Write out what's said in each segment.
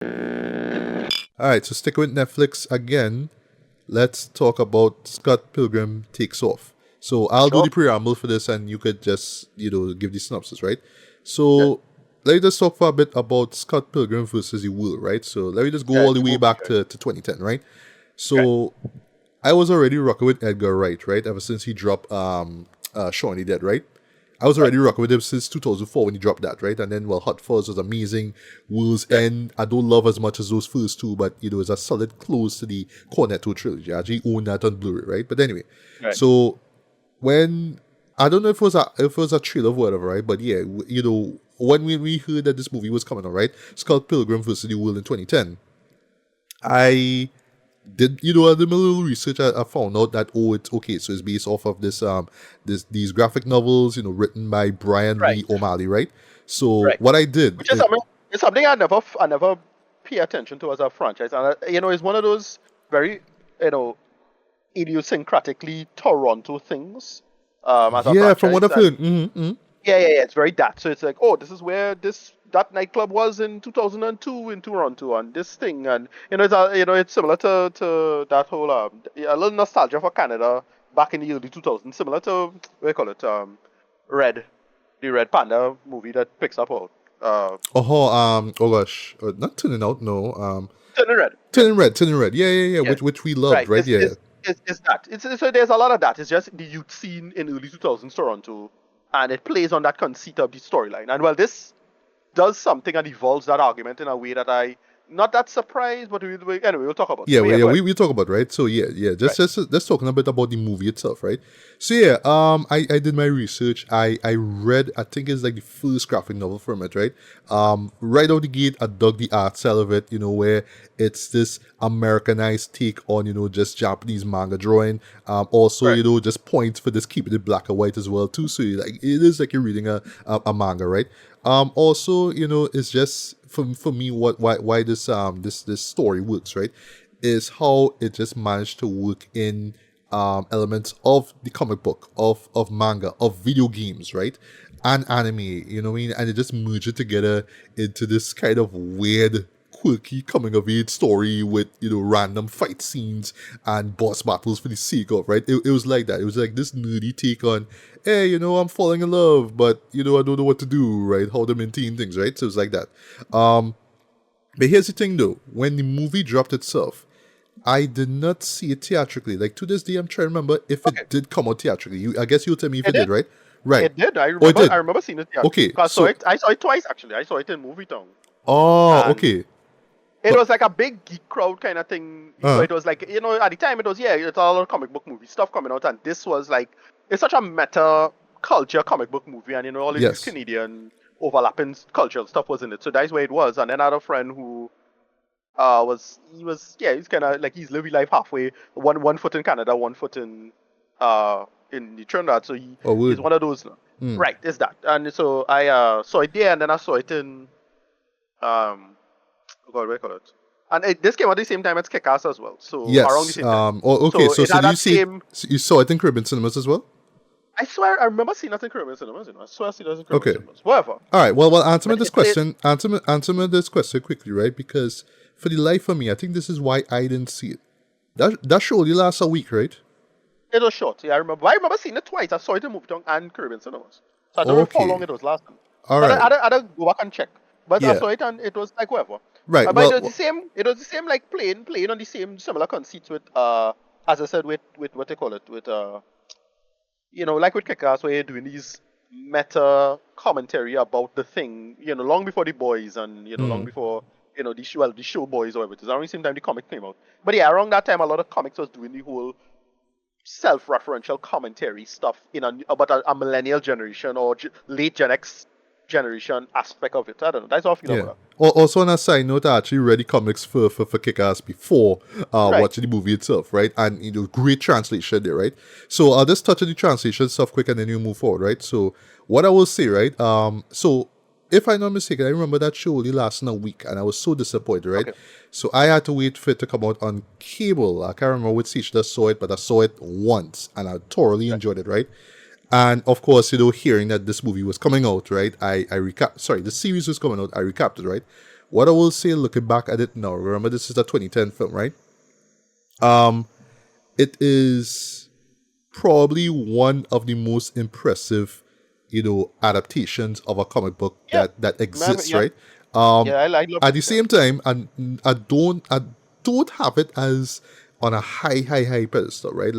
All right, so stick with Netflix again. Let's talk about Scott Pilgrim Takes Off. So I'll do Sure. the preamble for this, and you could just give the synopsis, right? Yeah. So let me just talk for a bit about Scott Pilgrim versus the World, right? So let me just go Yeah, all it's the a way movie, back right? to 2010, right? Right. So I was already rocking with Edgar Wright, right? Ever since he dropped Shaun of the Dead, right? I was Right. already rocking with him since 2004 when he dropped that, right? And then, well, Hot Fuzz was amazing. World's Yeah. End, I don't love as much as those first two, but, it's a solid close to the Cornetto trilogy. I actually own that on Blu-ray, right? But anyway, Right. so when, I don't know if it was a trailer or whatever, right? But yeah, when we heard that this movie was coming out, right? Scott Pilgrim versus the World in 2010, I I did my little research. I found out that it's okay. So it's based off of these graphic novels, written by Brian Right. Lee O'Malley, right? So Right. what I did Which is is, something. It's something I never pay attention to as a franchise, and it's one of those very you know idiosyncratically Toronto things as a yeah, from what franchise, I've heard, and yeah, it's very that. So it's like, oh, this is where this that nightclub was in 2002 in Toronto, and this thing, and it's similar to that whole a little nostalgia for Canada back in the early 2000s, similar to what do you call it, Red, the Red Panda movie that picks up all oh gosh, not turning out, no, Turning Red, yeah, turning red, yeah, yeah, yeah, yeah, which we loved, right. right? Yeah, It's that. So there's a lot of that. It's just the youth scene in early 2000s Toronto, and it plays on that conceit of the storyline. And well, this does something and evolves that argument in a way that I not that surprised, but anyway, we'll talk about it. yeah, But yeah, we, yeah, go ahead. we talk about, right. So yeah, just Right. just talking a bit about the movie itself, right? So yeah, I did my research. I read, I think it's like the first graphic novel from it, right? Right out the gate, I dug the art style of it, where it's this Americanized take on just Japanese manga drawing. Also, Right. just points for this keeping it black and white as well too. So like it is like you're reading a manga, right? Also, it's just for me what why this story works, right? Is how it just managed to work in elements of the comic book, of manga, of video games, right? And anime, what I mean? And it just merged it together into this kind of weird, quirky coming of age story with, random fight scenes and boss battles for the sake of, right? It was like that. It was like this nerdy take on, hey, I'm falling in love, but, I don't know what to do, right? How to maintain things, right? So it was like that. But here's the thing though, when the movie dropped itself, I did not see it theatrically. Like to this day, I'm trying to remember if Okay. it did come out theatrically. I guess you'll tell me if It it did, did. right? Right. It did. Oh, it I did. remember seeing it theatrically. Okay, 'Cause so I saw it twice actually. I saw it in Movie Town. oh, And okay, it but was like a big geek crowd kind of thing. So uh, it was like, at the time it was, yeah, it's all comic book movie stuff coming out, and this was like, it's such a meta culture comic book movie, and all of these yes, Canadian overlapping cultural stuff was in it. So that's where it was. And then I had a friend who he's kind of like he's living life halfway, one foot in Canada, one foot in the Trinidad. So oh, he's would. one of those, Hmm. right? Is that? And so I saw it there, and then I saw it in oh God, what do you call it? And this came at the same time as Kick-Ass as well. So around the Yes. same time. Oh, okay. So So it so had do you that see? same. So you saw it in Caribbean cinemas as well? I swear I remember seeing that in Caribbean cinemas. I swear I seen that in Caribbean Okay. cinemas. Whatever. All right. Well, answer me But this it played. question. Answer me this question quickly, right? Because for the life of me, I think this is why I didn't see it. That show only lasts a week, right? It was short. Yeah, I remember. But I remember seeing it twice. I saw it in Movie Tongue and Caribbean cinemas. So I don't know how long Okay. it was last time. All But right. I don't go back and check. But I Yeah. saw it and it was like whatever. Right. But it Well. was the same. It was the same like playing on the same similar conceits with as I said with what they call it with like with Kick-Ass where you're doing these meta commentary about the thing, long before the boys and long Mm, before the show boys or whatever it is. Around the same time the comic came out. But yeah, around that time a lot of comics was doing the whole self-referential commentary stuff about a millennial generation or late Gen X generation aspect of it. I don't know. That's how I feel yeah. about Also, on a side note, I actually read the comics for Kick-Ass before that. Right. watching the movie itself, right? And great translation there, right? So I'll just touch on the translation stuff quick, and then you move forward, right? So what I will say, right? So if I'm not mistaken, I remember that show only lasted a week, and I was so disappointed, right? Okay. So I had to wait for it to come out on cable. I can't remember which station I saw it, but I saw it once, and I thoroughly Right. enjoyed it, right? And of course, hearing that this movie was coming out, right? I recap. Sorry, the series was coming out. I recapped it, right? What I will say, looking back at it now, remember this is a 2010 film, right? Um, it is probably one of the most impressive, adaptations of a comic book Yeah, that remember, exists, yeah, right? yeah. I love At it. the Yeah, same time, and I don't have it as on a high pedestal, right?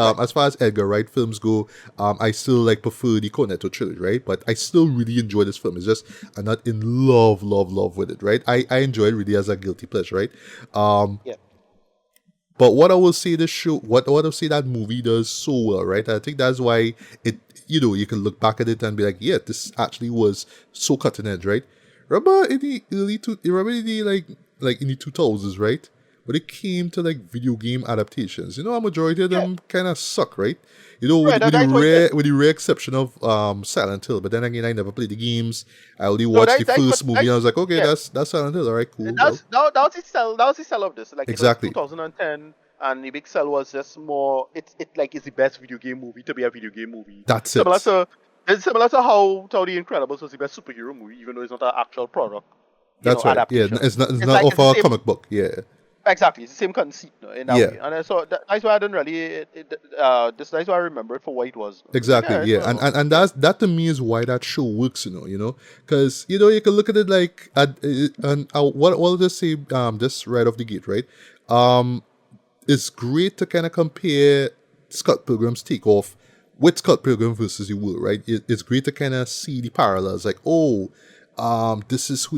right. As far as Edgar Wright films go, I still like prefer the Cornetto trilogy, right? But I still really enjoy this film. It's just I'm not in love with it, right? I enjoy it really as a guilty pleasure, right? Um, Yeah, but what I will say the show, what I'll say that movie does so well, right? I think that's why it, you can look back at it and be like, yeah, this actually was so cutting edge, right? Remember in the like in the 2000s, right? When it came to like video game adaptations, a majority of yeah. them kind of suck, right? With Right. with the That's what. Yeah. rare exception of Silent Hill. But then again, I never played the games. I only No, watched the that's what. first movie, and I was like, okay, Yeah. that's Silent Hill. All right, cool. Well, That was the sell. That was the sell of this. Like, 2010, and the big sell was just more. It's the best video game movie to be a video game movie. that's Similar it. to it's similar to how The Incredibles was the best superhero movie, even though it's not an actual product, That's right. Yeah, adaptation. it's It's not like of it's the a same. comic book. Yeah, Exactly, it's the same conceit, in that yeah, way. And so that's why I didn't really. That's why I remember it for what it was. It's like, exactly. yeah, it's Yeah, and whatever. and, and Yeah, that to me is why that show works. Because you can look at it like and what I'll just say just right off the gate, right? Um, it's great to kind of compare Scott Pilgrim's Take Off with Scott Pilgrim versus the World, right? It's great to kind of see the parallels, like, oh, this is how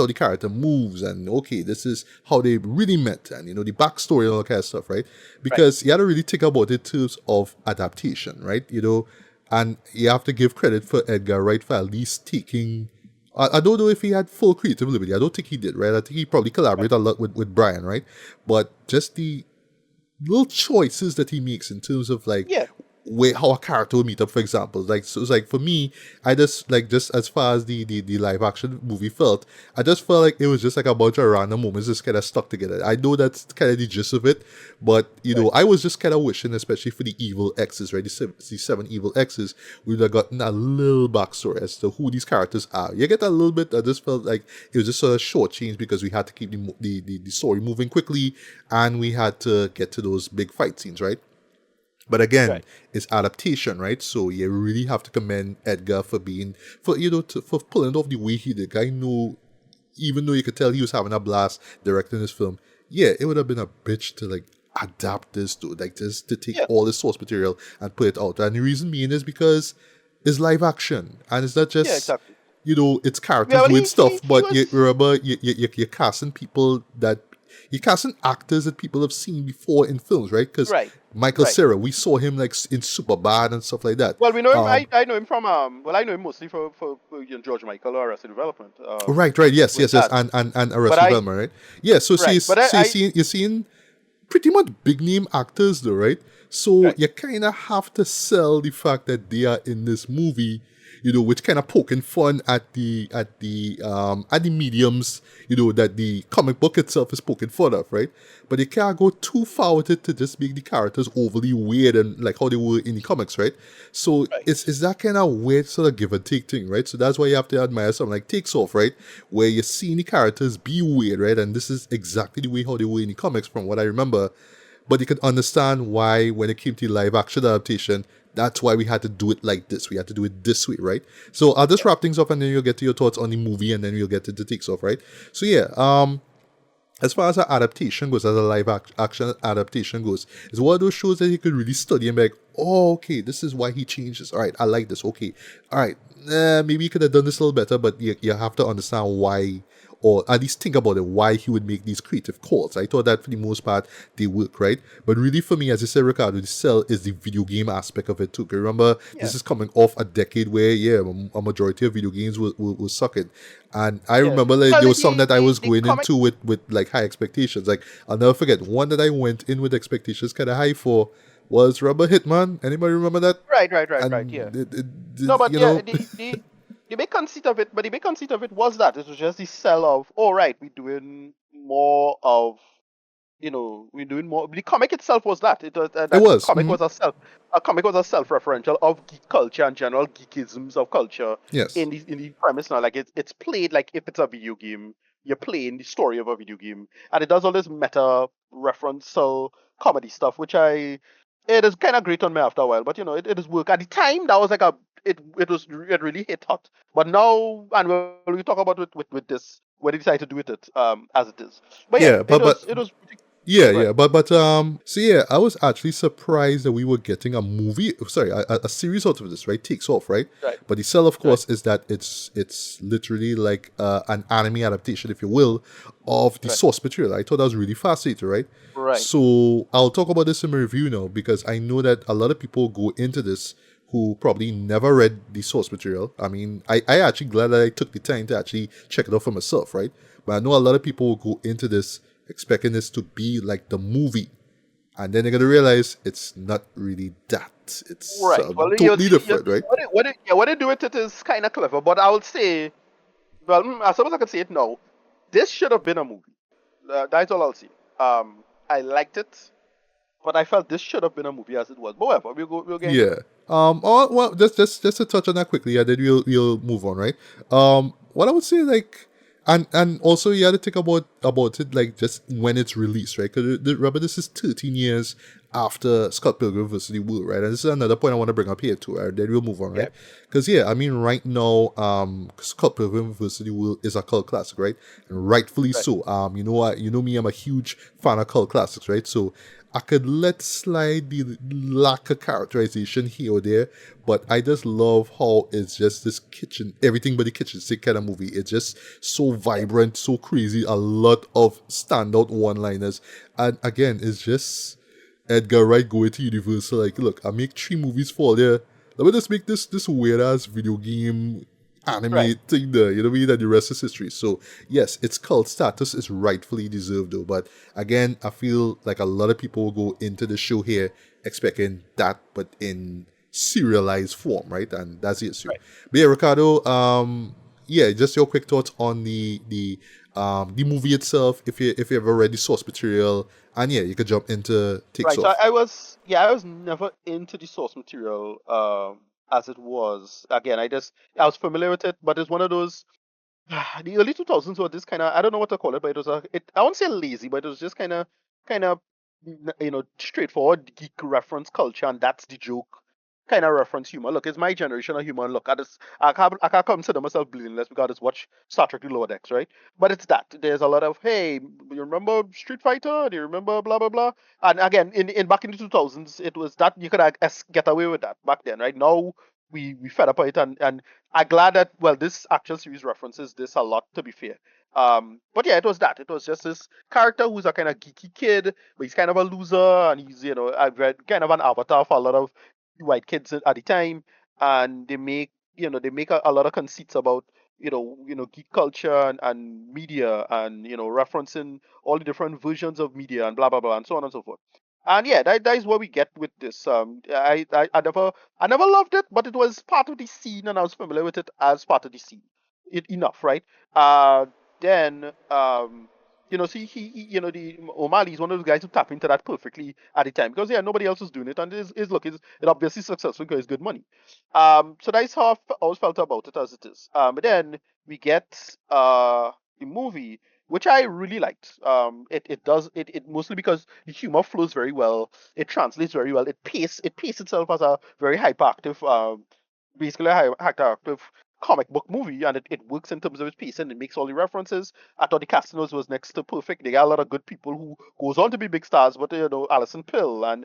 the character moves, and okay, this is how they really met, and the backstory and all that kind of stuff, right? right. Because you got to really think about it in terms of adaptation, right? And you have to give credit for Edgar Wright for at least taking. I don't know if he had full creative liberty. I don't think he did, right? I think he probably Right. collaborated a lot with Brian, right? But just the little choices that he makes in terms of like Yeah, way how a character will meet up, for example. Like so it's like for me, I just as far as the live action movie felt, I just felt like it was just like a bunch of random moments just kind of stuck together. I know that's kind of the gist of it, but right. I was just kind of wishing, especially for the evil X's, right? The seven evil X's, we would have gotten a little backstory as to who these characters are. You get a little bit. I just felt like it was just a short change because we had to keep the story moving quickly, and we had to get to those big fight scenes, right? But again, Right. it's adaptation, right? So you really have to commend Edgar for being for pulling it off the way he did. I know, even though you could tell he was having a blast directing this film, yeah, it would have been a bitch to like adapt this to like just to take Yeah, all this source material and put it out. And the reason being is because it's live action and it's not yeah, just exactly. it's Yeah, characters well, doing stuff, he but you was remember you're casting people that you're casting actors that people have seen before in films, right? Because right, Michael right. Cera, we saw him like in Superbad and stuff like that. Well, we know him. Um, I know him from well, I know him mostly for George Michael or Arrested Development. right, yes, With yes, yes, that, and but Arrested Development, right? Yeah, so right, but you're seeing pretty much big name actors though, right? So right, you kind of have to sell the fact that they are in this movie, which kind of poking fun at the mediums, that the comic book itself is poking fun of, right? But you can't go too far with it to just make the characters overly weird and like how they were in the comics, right? So right. it's that kind of weird sort of give and take thing, right? So that's why you have to admire something like Takes Off, right? Where you're seeing the characters be weird, right? And this is exactly the way how they were in the comics from what I remember. But you can understand why when it came to live action adaptation, that's why we had to do it like this. We had to do it this way, right? So I'll just Yeah, wrap things up and then you'll get to your thoughts on the movie and then we'll get into Takes Off, right? So yeah, as far as an adaptation goes, as a live action adaptation goes, it's one of those shows that you could really study and be like, oh, okay, this is why he changed this. All right, I like this. Okay, all right, maybe you could have done this a little better, but you have to understand why, or at least think about it, why he would make these creative calls. I thought that for the most part, they work, right? But really for me, as I said, Ricardo, the sell is the video game aspect of it too. 'Cause remember, yeah, this is coming off a decade where, yeah, a majority of video games were sucking. And I yeah. remember like Well, there was some that I was the going comic. into with like high expectations. Like I'll never forget one that I went in with expectations kind of high for was Rubber Hitman. Anybody remember that? Right. Yeah. And it, No, but you yeah, know, the big conceit of it, but the big conceit of it was that it was just the sell of, all right, we're doing more of, we're doing more. The comic itself was that it was it that was. comic was a comic was a self-referential of geek culture and general geekisms of culture Yes. in the premise now. Like it's played like if it's a video game, you're playing the story of a video game, and it does all this meta referential comedy stuff, which it is kind of great on me after a while, but it is work. At the time, that was like it really hit hot. But now, and when we talk about with this, when they decided to do with it, as it is. But yeah, Yeah, it but was but it was yeah, right, yeah, but so yeah, I was actually surprised that we were getting a movie, sorry, a series out of this, right? Takes Off, right? right, But the sell, of right, course, is that it's literally like an anime adaptation, if you will, of the right, source material. I thought that was really fascinating, right? right, So I'll talk about this in my review now because I know that a lot of people go into this who probably never read the source material. I mean, I actually glad that I took the time to actually check it out for myself, right? But I know a lot of people will go into this expecting this to be like the movie, and then they're gonna realize it's not really that. It's right. Well, you'll totally see, different, right? what they do with it is kind of clever. But I would say, well, I suppose I could say it now. This should have been a movie. That's all I'll say. I liked it, but I felt this should have been a movie as it was. But whatever, we'll get into Yeah. that. Oh, well, just to touch on that quickly, and then we'll move on, right? What I would say, like, and also you had to think about it, like, just when it's released, right? Because remember, this is 13 years after Scott Pilgrim vs. the World, right? And this is another point I want to bring up here too, right? Then we'll move on, Yeah, right? Because yeah, I mean, right now, Scott Pilgrim vs. the World is a cult classic, right? And rightfully right, so. You know what? You know me, I'm a huge fan of cult classics, right? So I could let slide the lack of characterization here or there, but I just love how it's just this kitchen, everything but the kitchen sink kind of movie. It's just so yeah, vibrant, so crazy, a lot of standout one-liners. And again, it's just Edgar Wright going to Universal, like, look, I make 3 movies for there. Let me just make this weird ass video game anime right. thing there, you know what I mean? And the rest is history. So yes, its cult status is rightfully deserved though. But again, I feel like a lot of people will go into the show here expecting that, but in serialized form, right? And that's the issue. Right. But yeah, Ricardo, yeah, just your quick thoughts on the movie itself, if you ever read the source material, and yeah, you could jump into Takes Right. So Off. I was never into the source material as it was. Again, I was familiar with it, but it's one of those the early 2000s were this kind of, I don't know what to call it, but I won't say lazy, but it was just kind of straightforward geek reference culture, and that's the joke. Kind of reference humor. Look, it's my generation of humor. And look, I can't consider myself blameless because I just watch Star Trek: The Lower Decks, right? But it's that there's a lot of, hey, you remember Street Fighter? Do you remember blah blah blah? And again, in back in the 2000s, it was that you could get away with that back then, right? Now we fed up with it, and I'm glad that, well, this actual series references this a lot, to be fair. But yeah, it was that. It was just this character who's a kind of geeky kid, but he's kind of a loser, and he's, I've read kind of an avatar for a lot of white kids at the time, and they make a lot of conceits about geek culture and media, and referencing all the different versions of media and blah blah blah and so on and so forth. And yeah, that is what we get with this. I never loved it, but it was part of the scene, and I was familiar with it as part of the scene. Enough, right? Then see, the O'Malley is one of those guys who tap into that perfectly at the time, because yeah, nobody else was doing it, and it obviously successful because it's good money. So that's how I always felt about it as it is. But then we get the movie, which I really liked. It mostly because the humor flows very well. It translates very well. It pace itself as a very hyperactive, basically a hyperactive comic book movie, and it works in terms of its pace, and it makes all the references. I thought the casting was next to perfect. They got a lot of good people who goes on to be big stars, but Alison Pill and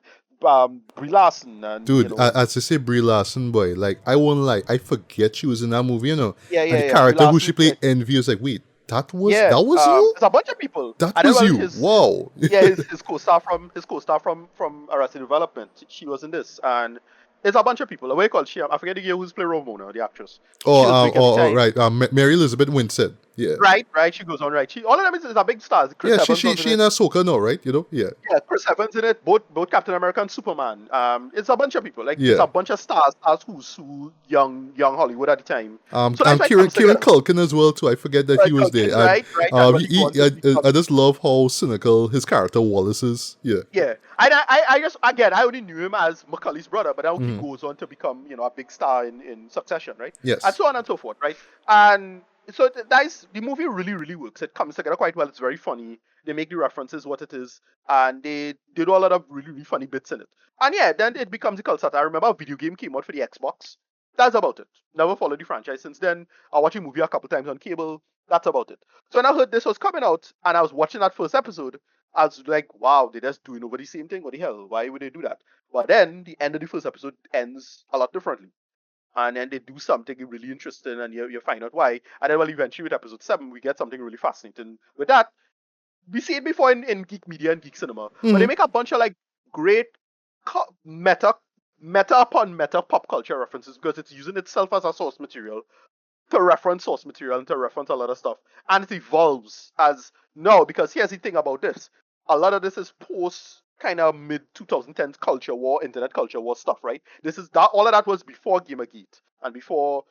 Brie Larson, and Dude, as I say, Brie Larson, boy, like, I won't lie, I forget she was in that movie, yeah, and yeah, the yeah, Brie character who she Larson. played, Envy, was like, wait, Yeah, that was you? there's a bunch of people, That and then, was well, you? his Wow. yeah, his co-star from Arrested Development. She was in this, and there's a bunch of people. What you call she? I forget the girl who's playing Ramona, the actress. She was big at the time. Right, Mary Elizabeth Winstead, yeah. Right, right. She goes on, right. All of them is a big stars. Chris Yeah, Evans was in she in it. Ahsoka now, right? You know, yeah. Yeah, Chris Evans in it. Both Captain America and Superman. It's a bunch of people. Like, it's Yeah. a bunch of stars as who's who, young Hollywood at the time. So that's And why it comes Kieran together. Culkin as well too. I forget that he was there, Culkin, and right, and what he wants to I become. just love how cynical his character Wallace is. Yeah. Yeah, and I just, again, I only knew him as Macaulay's brother, but now he Hmm. goes on to become a big star in Succession, right? And Yes. so on and so forth, right? And so that is the movie really really works. It comes together quite well. It's very funny. They make the references what it is, and they do a lot of really really funny bits in it. And yeah, then it becomes a cult starter. I remember a video game came out for the Xbox. That's about it. Never followed the franchise since then. I watched a movie a couple times on cable. That's about it. So when I heard this was coming out and I was watching that first episode, I was like, wow, they're just doing over the same thing. What the hell? Why would they do that? But then the end of the first episode ends a lot differently, and then they do something really interesting, and you find out why. And then, well, eventually with episode 7, we get something really fascinating with that. We see it before in geek media and geek cinema, but they Hmm. make a bunch of like great meta upon meta pop culture references because it's using itself as a source material to reference source material and to reference a lot of stuff. And it evolves as no, because here's the thing about this. A lot of this is post kind of mid 2010s culture war, internet culture war stuff, right? This is that all of that was before Gamergate and before,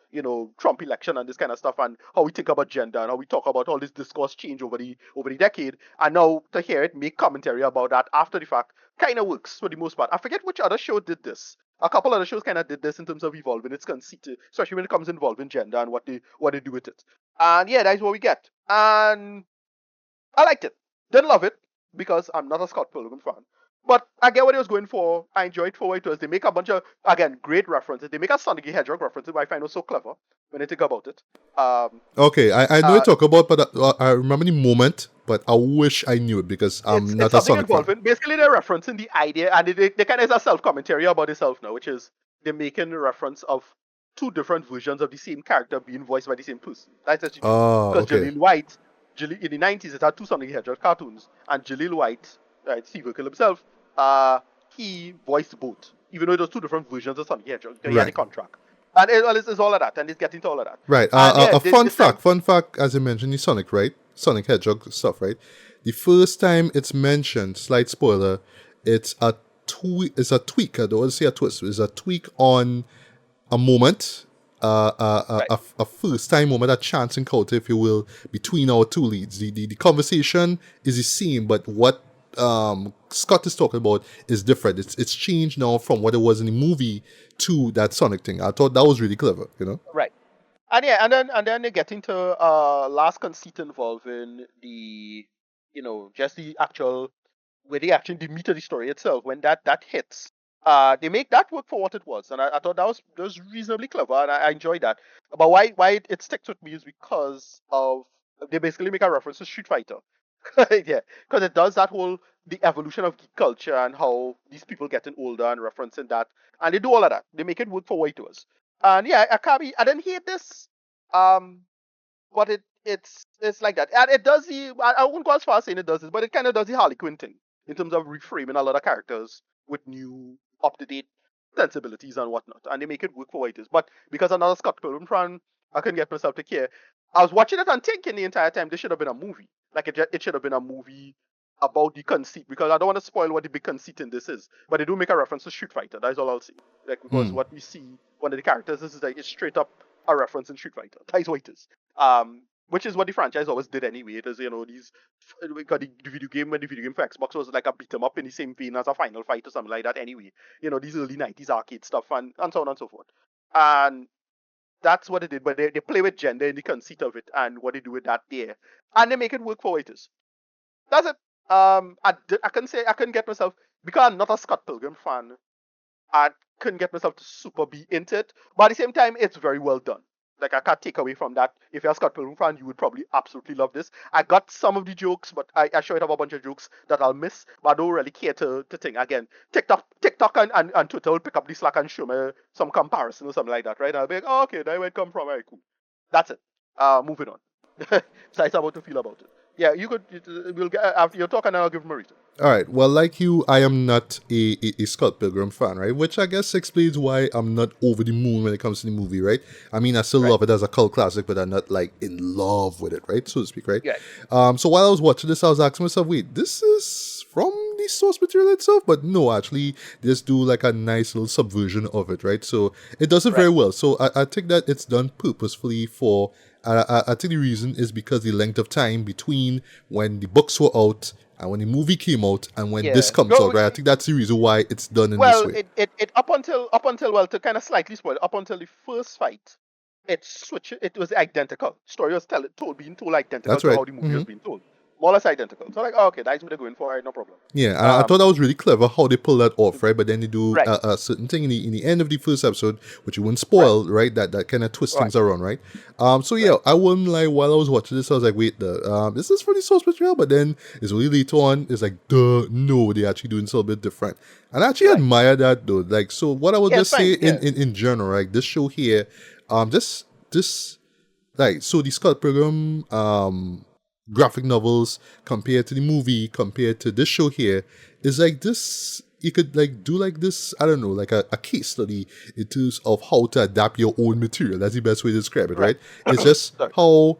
Trump election and this kind of stuff, and how we think about gender and how we talk about all this discourse change over the decade. And now to hear it make commentary about that after the fact kind of works for the most part. I forget which other show did this. A couple other shows kind of did this in terms of evolving its conceit, especially when it comes involving gender and what they do with it. And yeah, that's what we get. And I liked it. Didn't love it because I'm not a Scott Pilgrim fan. But I get what he was going for. I enjoyed for what it was. They make a bunch of, again, great references. They make a Sonic the Hedgehog reference, which I find was so clever when I think about it. Um, Okay, I know you uh, talk about, but I remember the moment, but I wish I knew it because it's I'm it's not a something Sonic fan. involving, basically they're referencing the idea, and they kind of is a self-commentary about itself now, which is they're making a reference of two different versions of the same character being voiced by the same person. That's actually true. Oh, Because okay. Jaleel White, in the 90s, it had two Sonic the Hedgehog cartoons, and Jaleel White, right, Steve Urkel himself, he voiced both, even though it was two different versions of Sonic the Hedgehog. He had a Right. contract. And it's all of that, and it's getting to all of that. Right. And yeah, A this time, fun fact, as you mentioned, is Sonic, right? Sonic Hedgehog stuff, right? The first time it's mentioned, slight spoiler, it's a it's a tweak. I don't want to say a twist. It's a tweak on a moment, right. a first time moment, a chance encounter, if you will, between our two leads. The conversation is the same, but what Scott is talking about is different. It's changed now from what it was in the movie to that Sonic thing. I thought that was really clever, you know? Right. And yeah, and then they get into last conceit involving the just the actual where the meat of the story itself. When that hits, they make that work for what it was, and I thought that was reasonably clever, and I enjoyed that. But why it sticks with me is because of they basically make a reference to Street Fighter. Yeah, because it does that whole the evolution of geek culture and how these people getting older and referencing that, and they do all of that. They make it work for what it was. And yeah, I didn't hate this. Um, but it's like that, and it does the. I wouldn't go as far as saying it does this, but it kind of does the Harley Quinn thing in terms of reframing a lot of characters with new, up to date sensibilities and whatnot, and they make it work for what it is. But because another Scott Pilgrim fan, I couldn't get myself to care. I was watching it and thinking the entire time this should have been a movie. Like it should have been a movie about the conceit, because I don't want to spoil what the big conceit in this is. But they do make a reference to Street Fighter. That's all I'll say. Like, because Hmm. what we see, one of the characters, this is like it's straight up a reference in Street Fighter. That is what it is. Which is what the franchise always did anyway. It is, these because the video game, when the video game for Xbox was like a beat 'em up in the same vein as a Final Fight or something like that anyway. These early 90s arcade stuff, and so on and so forth. And that's what it did, but they play with gender in the conceit of it and what they do with that there. And they make it work for what it is. That's it. I couldn't say I couldn't get myself, because I'm not a Scott Pilgrim fan. I couldn't get myself to super be into it, but at the same time, it's very well done. Like, I can't take away from that. If you're a Scott Pilgrim fan, you would probably absolutely love this. I got some of the jokes, but I sure have a bunch of jokes that I'll miss. But I don't really care to think again. TikTok and Twitter will pick up the slack and show me some comparison or something like that, right? I'll be like, oh, okay, there where it come from. Very cool. That's it. Moving on. So that's how to feel about it. Yeah, you could. We'll get after your talk, and I'll give him a reason. All right. Well, like you, I am not a Scott Pilgrim fan, right? Which I guess explains why I'm not over the moon when it comes to the movie, right? I mean, I still Right. love it as a cult classic, but I'm not like in love with it, right? So to speak, right? Yeah. So while I was watching this, I was asking myself, wait, this is from the source material itself? But no, actually, they just do like a nice little subversion of it, right? So it does it very Right. well. So I think that it's done purposefully for. I think the reason is because the length of time between when the books were out and when the movie came out and when this Yeah. comes No. out, right? I think that's the reason why it's done in this Well, way. it up until well, to kind of slightly spoil, up until the first fight. it switched. It was identical. Story was being told identical That's to right. how the movie was being told. More or less identical. So like, oh, okay, that's what they're going for. All right, no problem. Yeah, and I thought Um, that was really clever how they pull that off, right? But then they do right, a certain thing in the end of the first episode, which you wouldn't right, spoil, right? That kind of twists right, things around, right? So yeah, right, I wouldn't lie. While I was watching this, I was like, wait, this is pretty source material. But then it's really later on, it's like, duh, no, they actually doing something a bit different, and I actually right. admire that though. Like, so what I would Yeah, it's just say fine. Yeah, in general, right? This show here, just this like so the Scott Pilgrim graphic novels compared to the movie compared to this show here is like this you could like do like this I don't know like a case study in terms of how to adapt your own material. That's the best way to describe it, right. right? It's just Sorry. how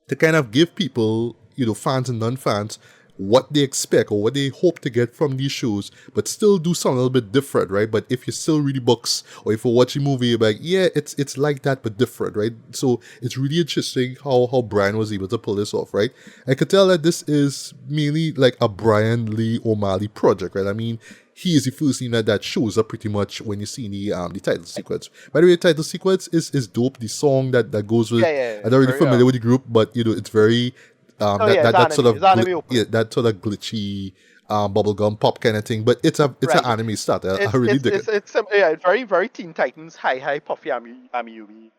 to kind of give people, fans and non-fans, what they expect or what they hope to get from these shows, but still do something a little bit different, right? But if you still read the books or if you watch a movie, you're like, yeah, it's like that but different, right? So it's really interesting how Brian was able to pull this off, right? I could tell that this is mainly like a Brian Lee O'Malley project, right? I mean, he is the first name that shows up pretty much when you see the title sequence. By the way, the title sequence is dope. The song that goes with Yeah, yeah, yeah. I'm not really Very familiar with the group, but it's very Oh yeah, that sort of it's anime opening. that sort of glitchy bubblegum pop kind of thing. But it's an Right. anime start. I It's really it's dig it. it's it's yeah, it's very very Teen Titans, high puffy Amiyumi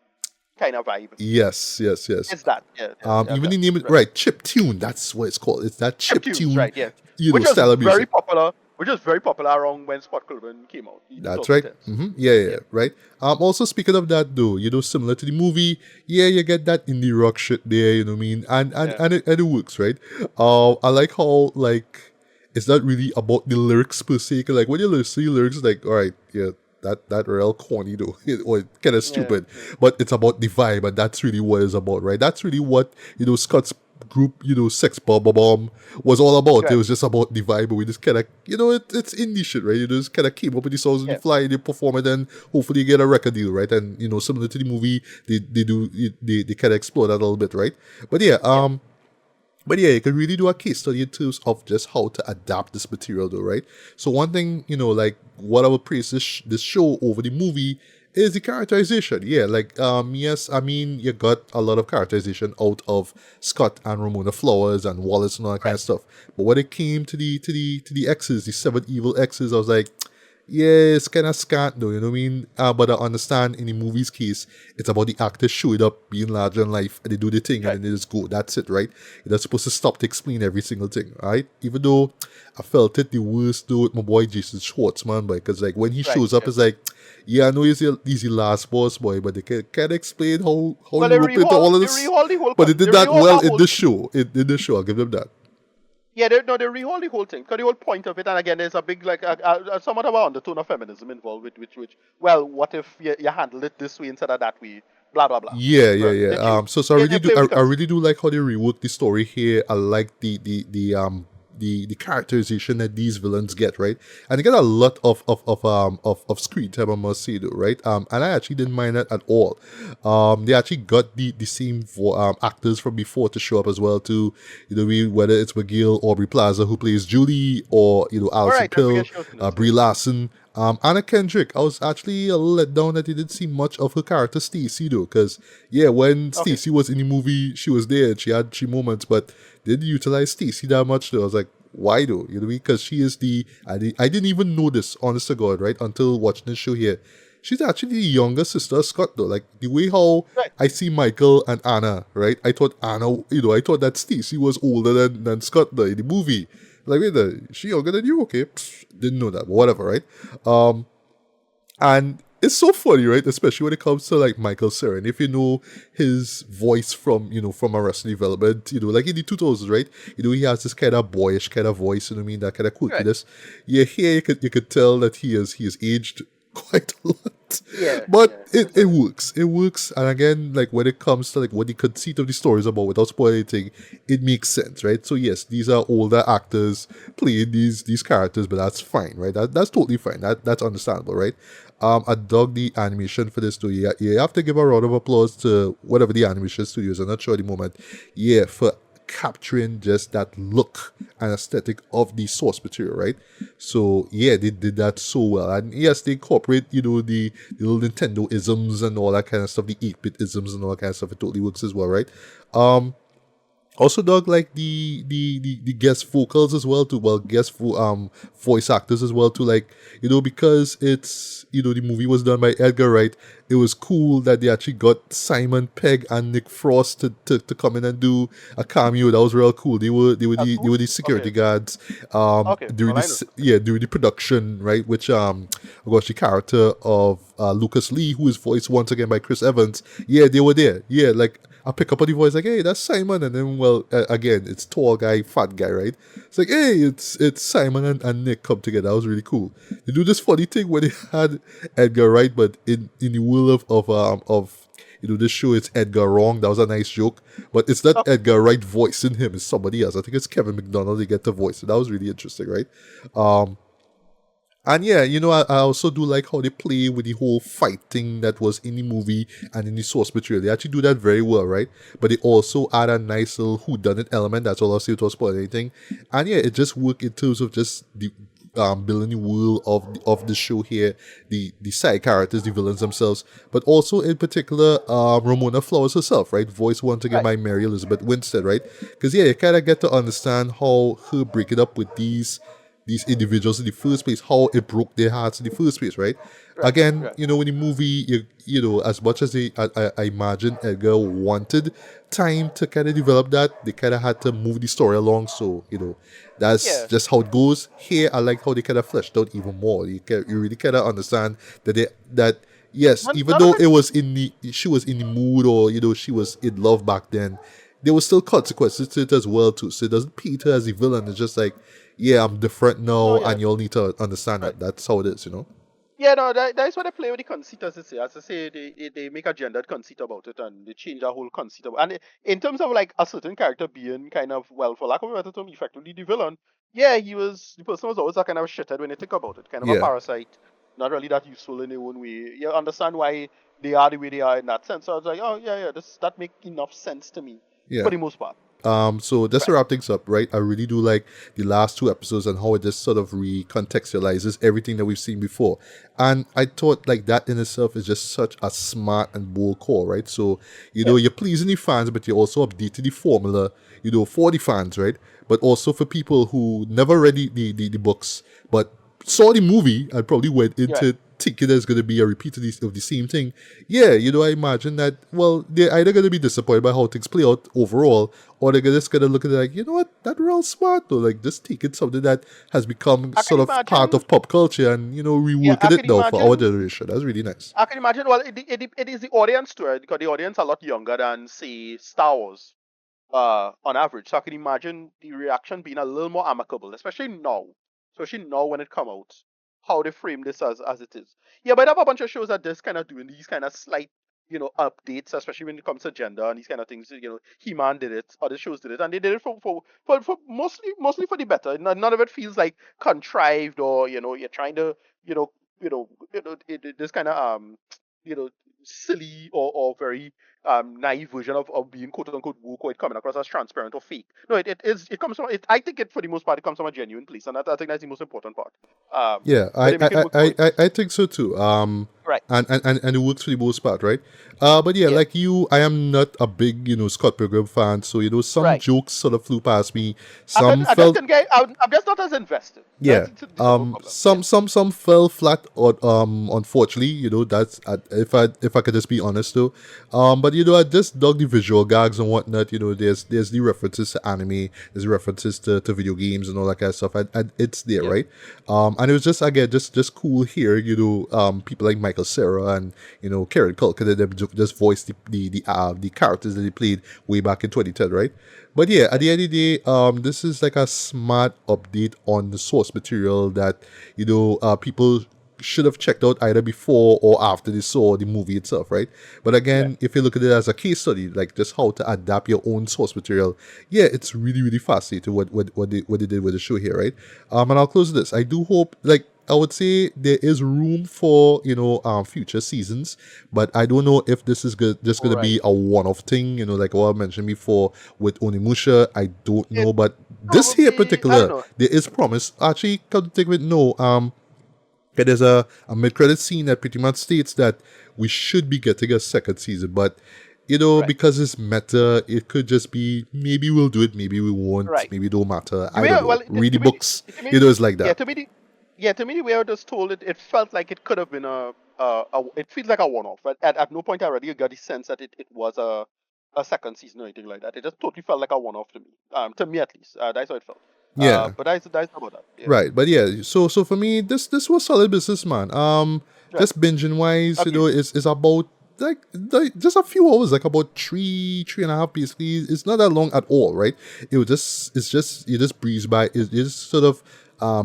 kind of vibe. Yes, yes, yes. It's that. Yeah, yeah, yeah. Even Okay. the name it Right. right, chip tune. That's what it's called. It's that Chip chip tunes, tune, right? Yeah. Which was style of very music. popular. Which was very popular around when Spot Colburn came out in That's right. 2010s. Yeah, yeah, Yeah. yeah, right. Also, speaking of that, though, similar to the movie, yeah, you get that indie rock shit there. You know what I mean? Yeah. And it works, right? I like how like it's not really about the lyrics per se. 'Cause, like when you listen to the lyrics, it's like, all right, yeah, that real corny though, or kind of Yeah. stupid. But it's about the vibe, and that's really what it's about, right? That's really what Scott's group, Sex Bomb was all about. It Right. was just about the vibe. We just kind of, it's indie shit, right? You just kind of keep up with the songs on the Yeah. fly, and you perform it, and hopefully you get a record deal, right? And similar to the movie, they kind of explore that a little bit, right? But yeah, Yeah. but yeah, you can really do a case study in terms of just how to adapt this material, though, right? So one thing, like what I would praise this show over the movie is the characterization. Yeah, like yes, I mean you got a lot of characterization out of Scott and Ramona Flowers and Wallace and all that kind Right. of stuff. But when it came to the exes, the seven evil exes, I was like, yeah, it's kind of scant though, you know what I mean? But I understand in the movie's case, it's about the actors showing up, being larger than life, and they do the thing and Right. then they just go. That's it, right? You're not supposed to stop to explain every single thing, right? Even though I felt it the worst though with my boy Jason Schwartzman, because like when he Right. shows up, Yeah. it's like, yeah, I know he's the last boss boy, but they can't explain how Well, he roped into all of this. But they did they that rehauled well that in whole this thing. show. In this show, I'll give them that. Yeah, they rehaul the whole thing because the whole point of it, and again, there's a big like a somewhat of an undertone of feminism involved with which. Well, what if you handle it this way instead of that way? Blah blah blah. Yeah, yeah, Right. yeah. So I They really do. play with the I concept. really do like how they rework the story here. I like the characterization that these villains get, right? And they get a lot of screen time, I must say, though, right? And I actually didn't mind that at all. They actually got the same actors from before to show up as well, too. Whether it's McGill, Aubrey Plaza, who plays Julie, or All Alison right, I Pill, forget she was in this. Brie Larson. Anna Kendrick, I was actually a little let down that you didn't see much of her character Stacy though, because yeah, when Okay. Stacy was in the movie, she was there and she had she moments, but didn't utilize Stacy that much though. I was like, why though? You know what I mean? Because she is I didn't even know this, honest to God, right? Until watching this show here. She's actually the younger sister of Scott though. Like the way how Right. I see Michael and Anna, right? I thought I thought that Stacy was older than Scott though in the movie. Like, wait, is she younger than you? Okay, didn't know that, but whatever, right? And it's so funny, right? Especially when it comes to like Michael Cera. And if you know his voice from, from Arrested Development, like in the 2000s, right? He has this kind of boyish kind of voice, you know what I mean? That kind of Right. quirkiness. Yeah, here you could tell that he is aged quite a lot. Yeah. But Yeah. it works. It works. And again, like when it comes to like what the conceit of the story is about without spoiling anything, it makes sense, right? So yes, these are older actors playing these characters, but that's fine, right? That's totally fine. That's understandable, right? I dug the animation for this too. You have to give a round of applause to whatever the animation studios. I'm not sure at the moment. Yeah, for capturing just that look and aesthetic of the source material, right? So yeah, they did that so well. And yes, they incorporate, the little Nintendo isms and all that kind of stuff, the 8-bit isms and all that kind of stuff. It totally works as well, right? Also, dog, like the guest vocals as well too. Well, voice actors as well too. Like, because it's, the movie was done by Edgar Wright. It was cool that they actually got Simon Pegg and Nick Frost to come in and do a cameo. That was real cool. They were the security Okay. guards Okay. during Well, I know. this, yeah, during the production, right? Which of course, the character of Lucas Lee, who is voiced once again by Chris Evans. Yeah, they were there. Yeah, like, I pick up on the voice like, hey, that's Simon, and then, well, again, it's tall guy, fat guy, right? It's like, hey, it's Simon and Nick come together. That was really cool. They do this funny thing where they had Edgar Wright, but in the world of this show, it's Edgar Wrong. That was a nice joke, but it's not Okay. Edgar Wright voicing him. It's somebody else. I think it's Kevin McDonald. They get to voice it. That was really interesting, right? And yeah, I also do like how they play with the whole fighting that was in the movie and in the source material. They actually do that very well, right? But they also add a nice little whodunit element. That's all I'll say, without spoiling anything. And yeah, it just worked in terms of just the building the world of the show here, the side characters, the villains themselves, but also in particular Ramona Flowers herself, right? Voiced once again Right. by Mary Elizabeth Winstead, right? Because yeah, you kind of get to understand how her breaking up with these individuals in the first place, how it broke their hearts in the first place, right? Right. Again, Right. in the movie, as much as I imagine Edgar wanted time to kind of develop that, they kind of had to move the story along. So, that's Yeah. just how it goes. Here, I like how they kind of fleshed out even more. You really kind of understand that yes, even None of though it. she was in the mood, or she was in love back then, there was still consequences to it as well too. So it doesn't paint her as a villain. It's just like, yeah, I'm different No. now, Yeah. and you all need to understand Right. that. That's how it is. Yeah, no, that's why they play with the conceit, as I say. As I say, they make a gendered conceit about it, and they change a whole conceit about. And in terms of like a certain character being kind of, well, for lack of a better term, effectively the villain. Yeah, the person was always a kind of shithead when you think about it, kind of a Yeah. parasite, not really that useful in their own way. You understand why they are the way they are in that sense. So I was like, oh yeah, yeah, that make enough sense to me for Yeah. the most part. So just to Right. wrap things up, right? I really do like the last two episodes and how it just sort of recontextualizes everything that we've seen before. And I thought like that in itself is just such a smart and bold call, right? So, Yeah. you're pleasing the fans, but you're also updating the formula, for the fans, right? But also for people who never read the books, but saw the movie and probably went You're right. into thinking there's going to be a repeat of the same thing. Yeah, I imagine that, well, they're either going to be disappointed by how things play out overall, or they're just going to look at it like, you know what, that real smart, though. Like, just taking something that has become I can sort of part imagine. of pop culture and, Yeah, reworking I it can now for our imagine. generation. That's really nice. I can imagine. Well, it is the audience too, right? Because the audience are a lot younger than, say, Star Wars, on average. So I can imagine the reaction being a little more amicable, especially now when it come out, how they frame this as it is. Yeah, but I have a bunch of shows that just kind of doing these kind of slight, updates, especially when it comes to gender and these kind of things. He-Man did it, other shows did it, and they did it for mostly for the better. None of it feels like contrived, or you're trying to, you know this kind of you know silly, or very naive version of being quote unquote woke, or it coming across as transparent or fake. No, it comes from it. I think it for the most part it comes from a genuine place, and I think that's the most important part. Yeah, But I they make it I, work for I, it. I I think so too. Right. And it works for the most part, right? But yeah, Yeah. like you, I am not a big, Scott Pilgrim fan, so some Right. jokes sort of flew past me. Some I just felt can get. I'm just not as invested. yeah. The simple problem. Yeah. Some fell flat, or unfortunately, that's if I could just be honest though. But I just dug the visual gags and whatnot. There's the references to anime, there's references to video games and all that kind of stuff, and it's there, Yeah. right? And it was just again just cool here, people like Michael Cera and Karen Culkin, and them just voiced the characters that they played way back in 2010, right? But yeah, at Yeah. the end of the day, this is like a smart update on the source material that people should have checked out either before or after they saw the movie itself, right? But Yeah. again, if you look at it as a case study, like just how to adapt your own source material, yeah, it's really really fascinating what they did with the show here, right? And I'll close with this. I do hope like. I would say there is room for future seasons, but I don't know if this is just gonna be Right. a one-off thing. Like what I mentioned before with Onimusha. I don't It know, but this here in probably, I don't particular, know. there is promise. Actually, come to think of it, no. Okay, there's a mid-credit scene that pretty much states that we should be getting a second season, but Right. because it's meta, it could just be maybe we'll do it, maybe we won't, Right. maybe it don't matter. The I way, don't know. well, Read the to me, books, to me, it's like yeah, that. to me, to me, the way I was told it, it felt like it could have been it feels like a one-off. But at no point I really got the sense that it was a second season or anything like that. It just totally felt like a one-off to me. To me at least, that's how it felt. Yeah, But that's about that. Yeah. right. But yeah, so for me, this was solid business, man. Right. Just binging wise, Agreed. is about like just a few hours, like about three and a half basically. It's not that long at all, right? It's just you just breeze by. You just sort of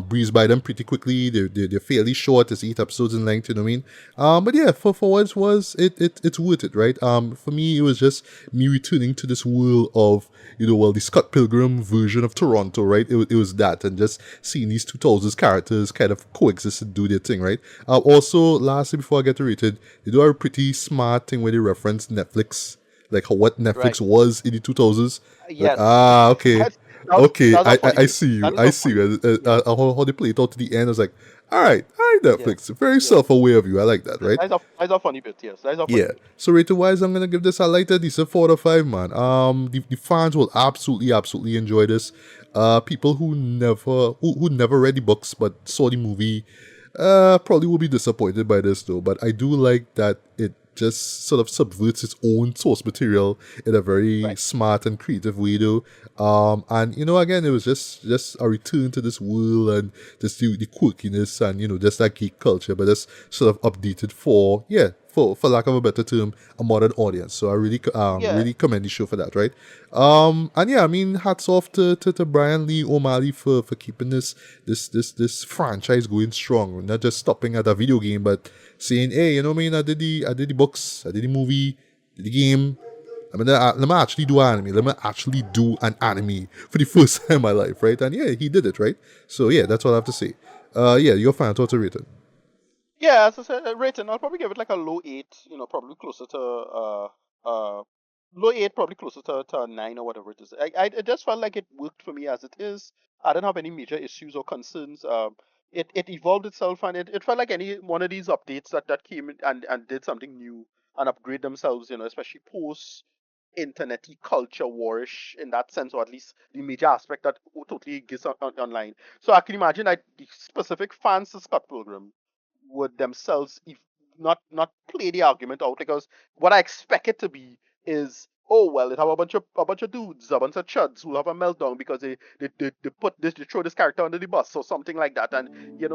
breeze by them pretty quickly. They're fairly short. It's 8 episodes in length. You know what I mean? But yeah, for what it was, it's worth it, right? For me, it was just me returning to this world of the Scott Pilgrim version of Toronto, right? It was that, and just seeing these 2000s characters kind of coexist and do their thing, right? Also, lastly, before I get to rated, they do have a pretty smart thing where they reference Netflix, like what Right. Netflix was in the 2000s. Like, Yes. okay, That's okay, that's a funny I bit. see you, That is I a see funny bit. you. Yeah. How they play it out to the end, I was like, all right, Yeah. Netflix, very Yeah. self-aware of you. I like that, right? That's a funny bit. Yes. That's a funny Yeah. bit. So rated wise, I'm gonna give this a lighter decent 4 to 5, man. The fans will absolutely enjoy this. People who never read the books but saw the movie, probably will be disappointed by this though. But I do like that it just sort of subverts its own source material in a very Right. smart and creative way though. And again, it was just a return to this world and just the quirkiness and just that geek culture, but just sort of updated for for lack of a better term, a modern audience. So I Yeah. really commend the show for that, right? And yeah, I mean, hats off to Brian Lee O'Malley for keeping this franchise going strong, not just stopping at a video game, but saying, hey, you know what I mean? I did the books, I did the movie, did the game. I mean, let me actually do anime. Let me actually do an anime for the first time in my life, right? And yeah, he did it, right? So yeah, that's what I have to say. Yeah, your fan thoughts are rated. Yeah, as I said, rating, I'll probably give it like a low eight. Probably closer to low eight, probably closer to a nine or whatever it is. It just felt like it worked for me as it is. I didn't have any major issues or concerns. It evolved itself, and it felt like any one of these updates that came in and did something new and upgrade themselves. Especially post internety culture warish in that sense, or at least the major aspect that totally gets online. So I can imagine that the specific fans of Scott Pilgrim would themselves not play the argument out, because what I expect it to be is, oh well, it have a bunch of dudes, a bunch of chuds who have a meltdown because they throw this character under the bus or something like that, and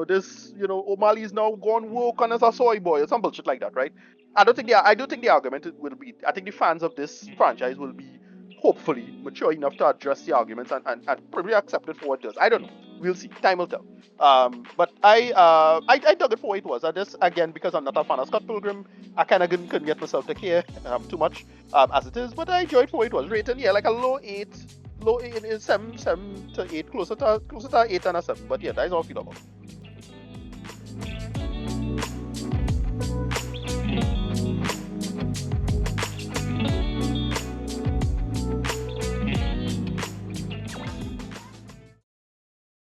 this O'Malley is now gone woke on as a soy boy or some bullshit like that, right? I do think the argument will be, I think the fans of this franchise will be hopefully mature enough to address the arguments and probably accept it for what it is. I don't know. We'll see. Time will tell. But I dug it for what it was. I just, again, because I'm not a fan of Scott Pilgrim, I kind of couldn't get myself to care too much as it is. But I enjoyed for what it was. Rated, yeah, like a low eight, low eight, seven to eight, closer to 8 and a 7. But yeah, that's all I feel about it.